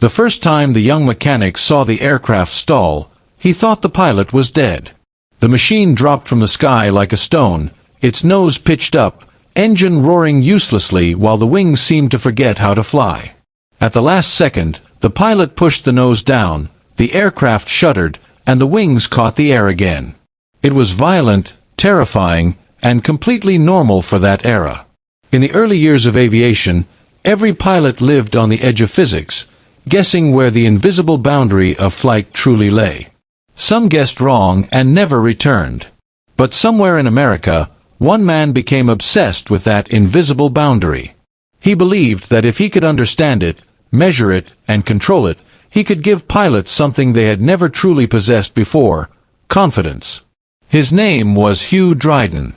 The first time the young mechanic saw the aircraft stall, he thought the pilot was dead. The machine dropped from the sky like a stone, its nose pitched up, engine roaring uselessly while the wings seemed to forget how to fly. At the last second, the pilot pushed the nose down, the aircraft shuddered, and the wings caught the air again. It was violent, terrifying, and completely normal for that era. In the early years of aviation, every pilot lived on the edge of physics, guessing where the invisible boundary of flight truly lay. Some guessed wrong and never returned. But somewhere in America, one man became obsessed with that invisible boundary. He believed that if he could understand it, measure it, and control it, he could give pilots something they had never truly possessed before: confidence. His name was Hugh Dryden.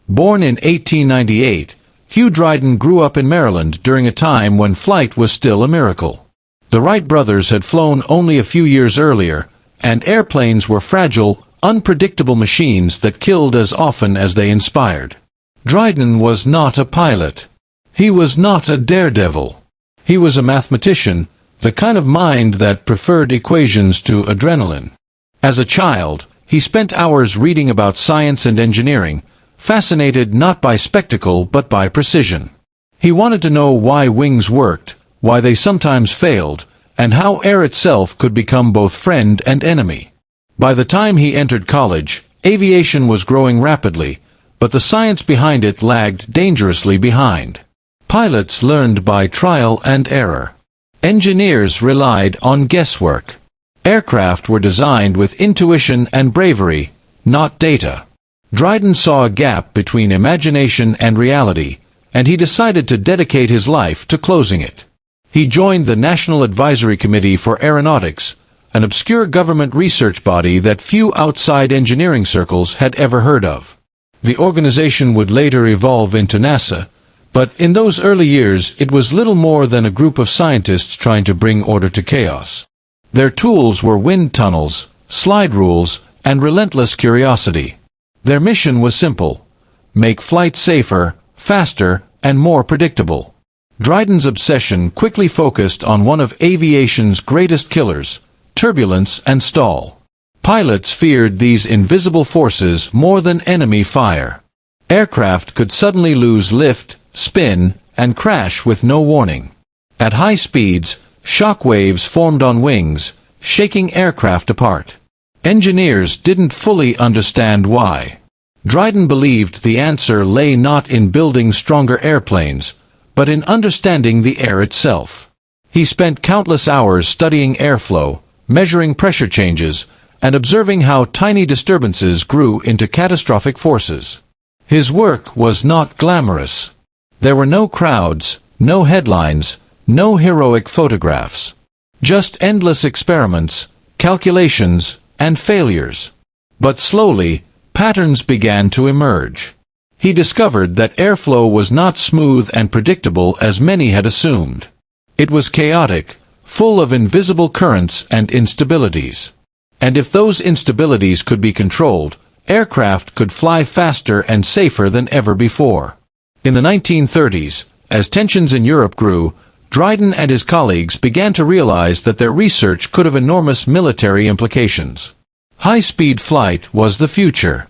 Born in 1898, Hugh Dryden grew up in Maryland during a time when flight was still a miracle. The Wright brothers had flown only a few years earlier, and airplanes were fragile, unpredictable machines that killed as often as they inspired. Dryden was not a pilot. He was not a daredevil. He was a mathematician, the kind of mind that preferred equations to adrenaline. As a child, he spent hours reading about science and engineering, fascinated not by spectacle but by precision. He wanted to know why wings worked, why they sometimes failed, and how air itself could become both friend and enemy. By the time he entered college, aviation was growing rapidly, but the science behind it lagged dangerously behind. Pilots learned by trial and error. Engineers relied on guesswork. Aircraft were designed with intuition and bravery, not data. Dryden saw a gap between imagination and reality, and he decided to dedicate his life to closing it. He joined the National Advisory Committee for Aeronautics, an obscure government research body that few outside engineering circles had ever heard of. The organization would later evolve into NASA, but in those early years it was little more than a group of scientists trying to bring order to chaos. Their tools were wind tunnels, slide rules, and relentless curiosity. Their mission was simple: make flight safer, faster, and more predictable. Dryden's obsession quickly focused on one of aviation's greatest killers: turbulence and stall. Pilots feared these invisible forces more than enemy fire. Aircraft could suddenly lose lift, spin, and crash with no warning. At high speeds, shock waves formed on wings, shaking aircraft apart. Engineers didn't fully understand why. Dryden believed the answer lay not in building stronger airplanes, but in understanding the air itself. He spent countless hours studying airflow, measuring pressure changes, and observing how tiny disturbances grew into catastrophic forces. His work was not glamorous. There were no crowds, no headlines, no heroic photographs. Just endless experiments, calculations, and failures. But slowly, patterns began to emerge. He discovered that airflow was not smooth and predictable as many had assumed. It was chaotic, full of invisible currents and instabilities. And if those instabilities could be controlled, aircraft could fly faster and safer than ever before. In the 1930s, as tensions in Europe grew, Dryden and his colleagues began to realize that their research could have enormous military implications. High-speed flight was the future.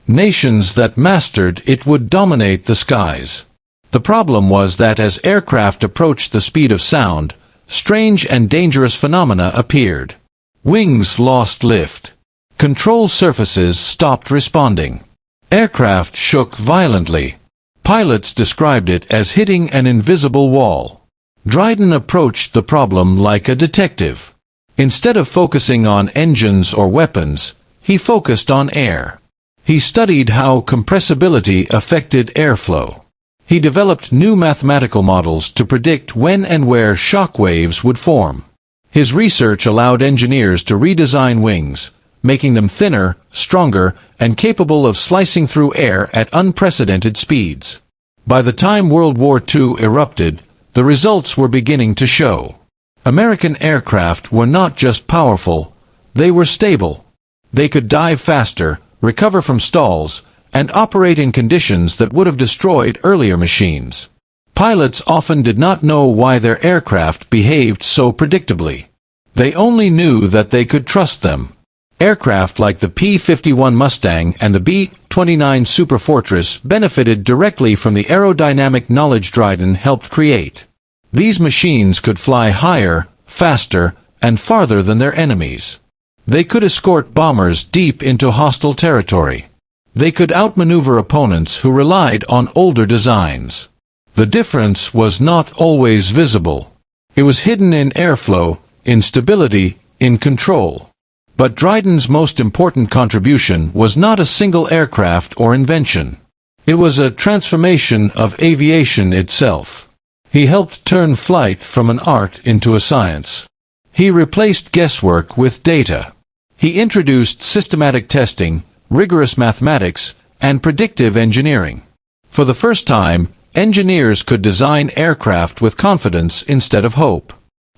Nations that mastered it would dominate the skies. The problem was that as aircraft approached the speed of sound, strange and dangerous phenomena appeared. Wings lost lift. Control surfaces stopped responding. Aircraft shook violently. Pilots described it as hitting an invisible wall. Dryden approached the problem like a detective. Instead of focusing on engines or weapons, he focused on air. He studied how compressibility affected airflow. He developed new mathematical models to predict when and where shock waves would form. His research allowed engineers to redesign wings, making them thinner, stronger, and capable of slicing through air at unprecedented speeds. By the time World War II erupted, the results were beginning to show. American aircraft were not just powerful, they were stable. They could dive faster, recover from stalls, and operate in conditions that would have destroyed earlier machines. Pilots often did not know why their aircraft behaved so predictably. They only knew that they could trust them. Aircraft like the P-51 Mustang and the B-29 Superfortress benefited directly from the aerodynamic knowledge Dryden helped create. These machines could fly higher, faster, and farther than their enemies. They could escort bombers deep into hostile territory. They could outmaneuver opponents who relied on older designs. The difference was not always visible. It was hidden in airflow, in stability, in control. But Dryden's most important contribution was not a single aircraft or invention. It was a transformation of aviation itself. He helped turn flight from an art into a science. He replaced guesswork with data. He introduced systematic testing, rigorous mathematics, and predictive engineering. For the first time, engineers could design aircraft with confidence instead of hope.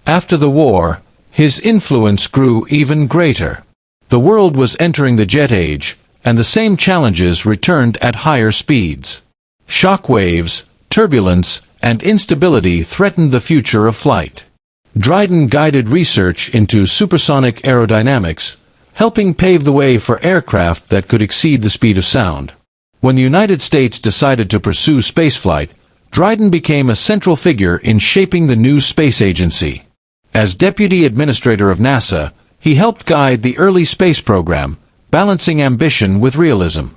After the war, his influence grew even greater. The world was entering the jet age, and the same challenges returned at higher speeds. Shock waves, turbulence, and instability threatened the future of flight. Dryden guided research into supersonic aerodynamics, helping pave the way for aircraft that could exceed the speed of sound. When the United States decided to pursue spaceflight, Dryden became a central figure in shaping the new space agency. As deputy administrator of NASA, he helped guide the early space program, balancing ambition with realism.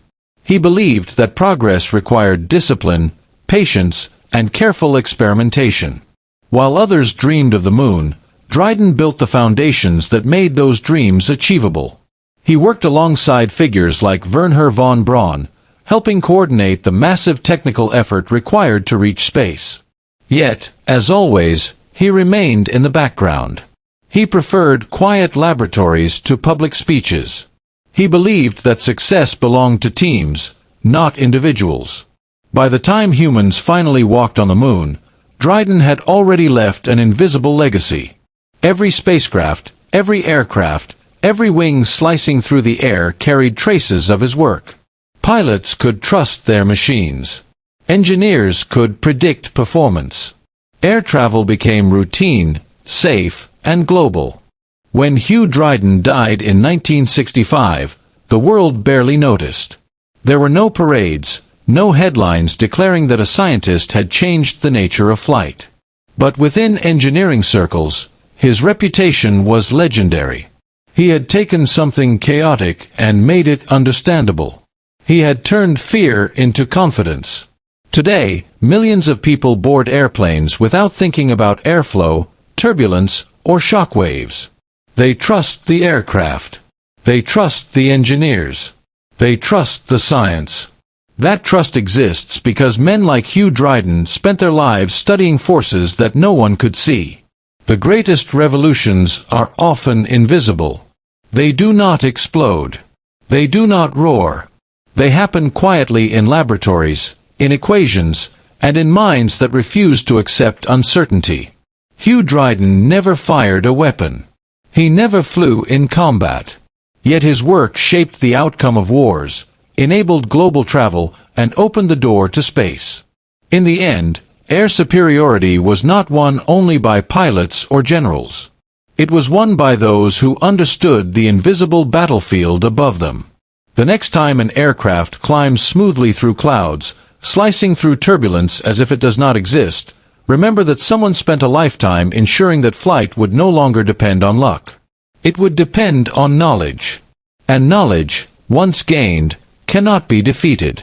He believed that progress required discipline, patience, and careful experimentation. While others dreamed of the moon, Dryden built the foundations that made those dreams achievable. He worked alongside figures like Wernher von Braun, helping coordinate the massive technical effort required to reach space. Yet, as always, he remained in the background. He preferred quiet laboratories to public speeches. He believed that success belonged to teams, not individuals. By the time humans finally walked on the moon, Dryden had already left an invisible legacy. Every spacecraft, every aircraft, every wing slicing through the air carried traces of his work. Pilots could trust their machines. Engineers could predict performance. Air travel became routine, safe, and global. When Hugh Dryden died in 1965, the world barely noticed. There were no parades, no headlines declaring that a scientist had changed the nature of flight. But within engineering circles, his reputation was legendary. He had taken something chaotic and made it understandable. He had turned fear into confidence. Today, millions of people board airplanes without thinking about airflow, turbulence, or shock waves. They trust the aircraft. They trust the engineers. They trust the science. That trust exists because men like Hugh Dryden spent their lives studying forces that no one could see. The greatest revolutions are often invisible. They do not explode. They do not roar. They happen quietly in laboratories, in equations, and in minds that refuse to accept uncertainty. Hugh Dryden never fired a weapon. He never flew in combat. Yet his work shaped the outcome of wars, enabled global travel, and opened the door to space. In the end, air superiority was not won only by pilots or generals. It was won by those who understood the invisible battlefield above them. The next time an aircraft climbs smoothly through clouds, slicing through turbulence as if it does not exist, remember that someone spent a lifetime ensuring that flight would no longer depend on luck. It would depend on knowledge. And knowledge, once gained, cannot be defeated.